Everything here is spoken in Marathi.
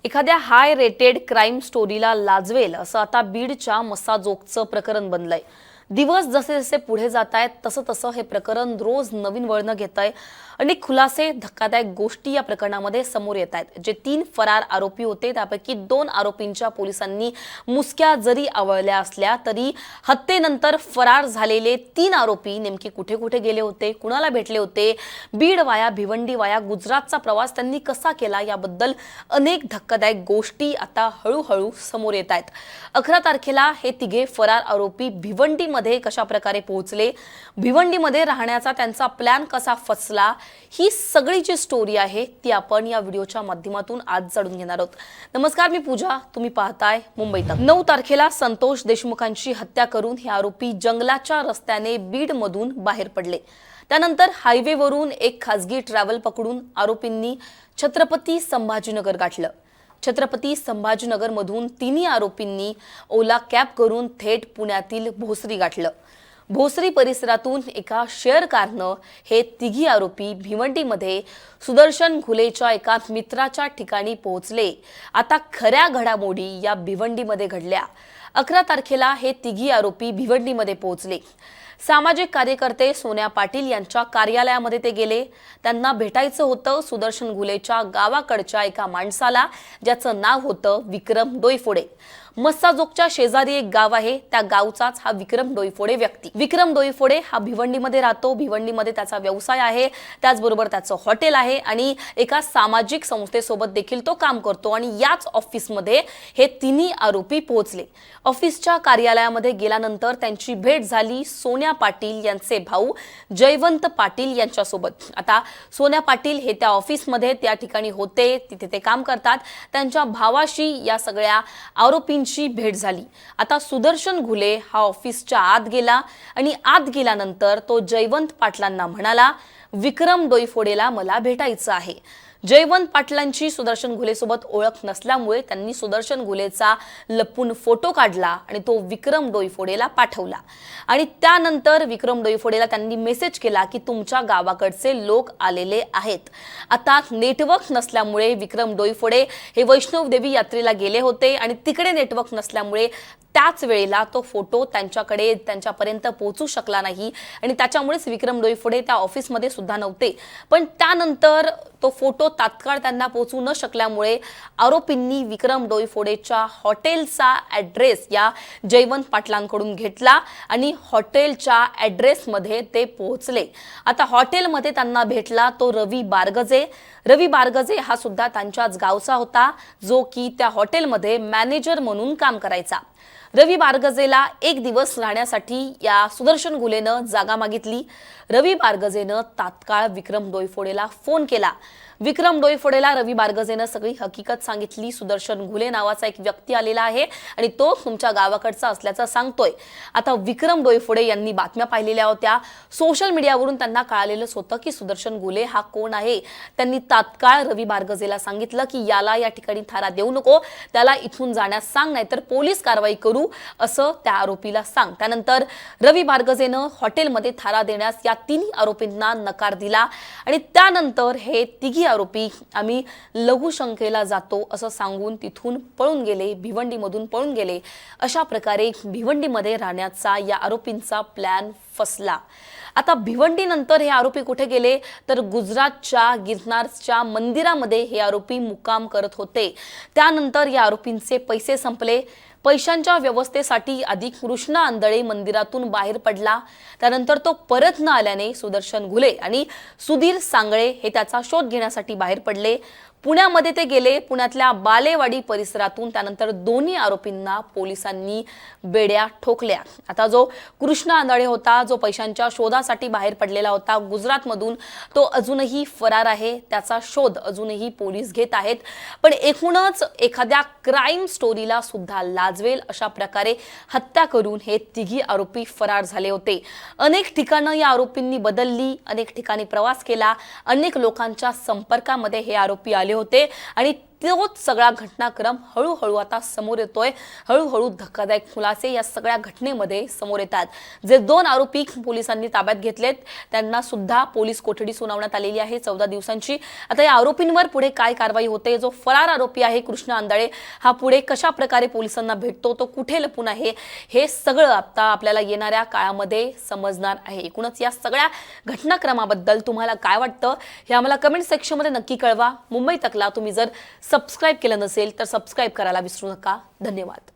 एखाद्या हाय रेटेड क्राईम स्टोरीला लाजवेल असं आता बीडच्या मस्साजोगचं प्रकरण बनलंय। दिवस जसे जसे पुढे जात आहेत तसं तसं हे प्रकरण रोज नवीन वळण घेतंय। अनेक खुलासे, धक्कादायक गोष्टी या प्रकरणामध्ये समोर येत आहेत। जे 3 फरार आरोपी होते त्यापैकी 2 आरोपींच्या पोलिसांनी मुसक्या जरी आवळल्या असल्या तरी हत्येनंतर फरार झालेले 3 आरोपी नेमके कुठे कुठे गेले होते, कुणाला भेटले होते, बीड वाया भिवंडी वाया गुजरातचा प्रवास त्यांनी कसा केला याबद्दल अनेक धक्कादायक गोष्टी आता हळूहळू समोर येत आहेत। 11 तारखेला हे तिघे फरार आरोपी भिवंडीमध्ये कशा प्रकारे पोहोचले, भिवंडीमध्ये राहण्याचा त्यांचा प्लॅन कसा फसला, ही सगळी जी स्टोरी आहे ती आपण या व्हिडिओच्या माध्यमातून आज जाणून घेणार आहोत। नमस्कार, मी पूजा, तुम्ही पाहताय मुंबई तक। 9 तारखेला संतोष देशमुखांची हत्या करून हे आरोपी जंगलाच्या रस्त्याने बीडमधून बाहेर पडले। त्यानंतर हायवेवरून एक खासगी ट्रॅव्हल पकडून आरोपींनी छत्रपती संभाजीनगर गाठलं। छत्रपती संभाजीनगरमधून तिन्ही आरोपींनी ओला कॅब करून थेट पुण्यातील भोसरी गाठलं। भोसरी परिसरातून एका शेअर कारनं हे तिघी आरोपी भिवंडीमध्ये सुदर्शन घुलेच्या एका मित्राच्या ठिकाणी पोहोचले। आता खऱ्या घडामोडी या भिवंडीमध्ये घडल्या। 11 तारखेला हे तिघी आरोपी भिवंडीमध्ये पोहोचले। सामाजिक कार्यकर्ते सोन्या पाटील यांच्या कार्यालयामध्ये ते गेले। त्यांना भेटायचं होतं सुदर्शन घुलेच्या गावाकडच्या एका माणसाला, ज्याचं नाव होतं विक्रम डोईफोडे। मस्साजोगच्या शेजारी एक गाव आहे, त्या गावचाच हा विक्रम डोईफोडे व्यक्ती। विक्रम डोईफोडे हा भिवंडीमध्ये राहतो। भिवंडीमध्ये त्याचा व्यवसाय आहे, त्याचबरोबर त्याचं हॉटेल आहे आणि एका सामाजिक संस्थेसोबत देखील तो काम करतो। आणि याच ऑफिसमध्ये हे तिन्ही आरोपी पोहोचले। ऑफिसच्या कार्यालयामध्ये गेल्यानंतर त्यांची भेट झाली सोन्या पाटील यांचे भाऊ जयवंत पाटील यांच्यासोबत। आता सोन्या पाटील हे त्या ऑफिसमध्ये त्या ठिकाणी होते, तिथे ते काम करतात। त्यांच्या भावाशी या सगळ्या आरोपींची भेट झाली। आता सुदर्शन घुले हा ऑफिसच्या आत गेला आणि आत गेल्यानंतर तो जयवंत पाटलांना म्हणाला, विक्रम डोईफोडेला मला भेटायचं आहे। जयवंत पाटलांची सुदर्शन घुलेसोबत ओळख नसल्यामुळे त्यांनी सुदर्शन घुलेचा लपून फोटो काढला आणि तो विक्रम डोईफोडेला पाठवला। आणि त्यानंतर विक्रम डोईफोडेला त्यांनी मेसेज केला की तुमच्या गावाकडचे लोक आलेले आहेत। आता नेटवर्क नसल्यामुळे विक्रम डोईफोडे हे वैष्णव देवी यात्रेला गेले होते आणि तिकडे नेटवर्क नसल्यामुळे त्याच वेळेला तो फोटो त्यांच्यापर्यंत पोहोचू शकला नाही आणि त्याच्यामुळेच विक्रम डोईफोडे त्या ऑफिसमध्ये सुद्धा नव्हते। पण त्यानंतर तो फोटो तात्काळ त्यांना पोहोचू न शकल्यामुळे आरोपींनी विक्रम डोईफोडेच्या हॉटेलचा ॲड्रेस या जयवंत पाटलांकडून घेतला आणि हॉटेलच्या ॲड्रेसमध्ये ते पोहोचले। आता हॉटेलमध्ये त्यांना भेटला तो रवी बारगजे। रवी बारगजे हा सुद्धा त्यांच्याच गावचा होता, जो की त्या हॉटेलमध्ये मॅनेजर म्हणून काम करायचा। रवी बारगजेला 1 दिवस राहण्यासाठी या सुदर्शन घुलेनं जागा मागितली। रवी बारगजेनं तात्काळ विक्रम डोईफोडेला फोन केला। विक्रम डोईफोडेला रवी बारगजेनं सगळी हकीकत सांगितली। सुदर्शन घुले नावाचा एक व्यक्ती आलेला आहे आणि तो तुमच्या गावाकडचा असल्याचं सांगतोय। आता विक्रम डोईफोडे यांनी बातम्या पाहिलेल्या होत्या, सोशल मीडियावरून त्यांना कळालेलंच होतं की सुदर्शन घुले हा कोण आहे। त्यांनी तात्काळ रवी बारगजेला सांगितलं की याला या ठिकाणी थारा देऊ नको, त्याला इथून जाण्यास सांग, नाहीतर पोलीस कारवाई करू असं त्या आरोपीला सांग। त्यानंतर रवी बारगजेनं हॉटेलमध्ये थारा देण्यास या 3 आरोपींना नकार दिला आणि त्यानंतर हे तिघी आरोपी आम्ही लघुशंकेला जातो असं सांगून तिथून पळून गेले, भिवंडीमधून पळून गेले। अशा प्रकारे भिवंडीमध्ये राहण्याचा या आरोपींचा प्लॅन फसला। आता भिवंडीनंतर हे आरोपी कुठे गेले तर गुजरातच्या गिरनारच्या मंदिरामध्ये हे आरोपी मुक्काम करत होते। त्यानंतर या आरोपींचे पैसे संपले। पैशांच्या व्यवस्थेसाठी आधी कृष्णा आंधळे मंदिरातून बाहेर पडला। त्यानंतर तो परत न आल्याने सुदर्शन घुले आणि सुधीर सांगळे हे त्याचा शोध घेण्यासाठी बाहेर पडले। पुण्यामध्ये ते गेले। पुण्यातल्या बालेवाडी परिसरातून त्यानंतर दोन्ही आरोपींना पोलिसांनी बेड्या ठोकल्या। आता जो कृष्णा आंधळे होता, जो पैशांच्या शोधासाठी बाहेर पडलेला होता गुजरातमधून, तो अजूनही फरार आहे। त्याचा शोध अजूनही पोलीस घेत आहेत। पण एकूणच एखाद्या क्राईम स्टोरीला सुद्धा लाजवेल अशा प्रकारे हत्या करून हे तिघी आरोपी फरार झाले होते। अनेक ठिकाणं या आरोपींनी बदलली, अनेक ठिकाणी प्रवास केला, अनेक लोकांच्या संपर्कामध्ये हे आरोपी आले होते आणि तोच सगळा घटनाक्रम हळूहळू आता समोर येतोय। हळूहळू धक्कादायक खुलासे या सगळ्या घटनेमध्ये समोर येतात। जे 2 आरोपी पोलिसांनी ताब्यात घेतलेत त्यांना सुद्धा पोलीस कोठडी सुनावण्यात आलेली आहे 14 दिवसांची। आता या आरोपींवर पुढे काय कारवाई होते, जो फरार आरोपी आहे कृष्ण आंधळे हा पुढे कशा प्रकारे पोलिसांना भेटतो, तो कुठे लपून आहे, हे सगळं आता आपल्याला येणाऱ्या काळामध्ये समजणार आहे। एकूणच या सगळ्या घटनाक्रमाबद्दल तुम्हाला काय वाटतं हे आम्हाला कमेंट सेक्शनमध्ये नक्की कळवा। मुंबई तकला तुम्ही जर सबस्क्राइब केलं नसेल तर सबस्क्राइब करायला विसरू नका। धन्यवाद।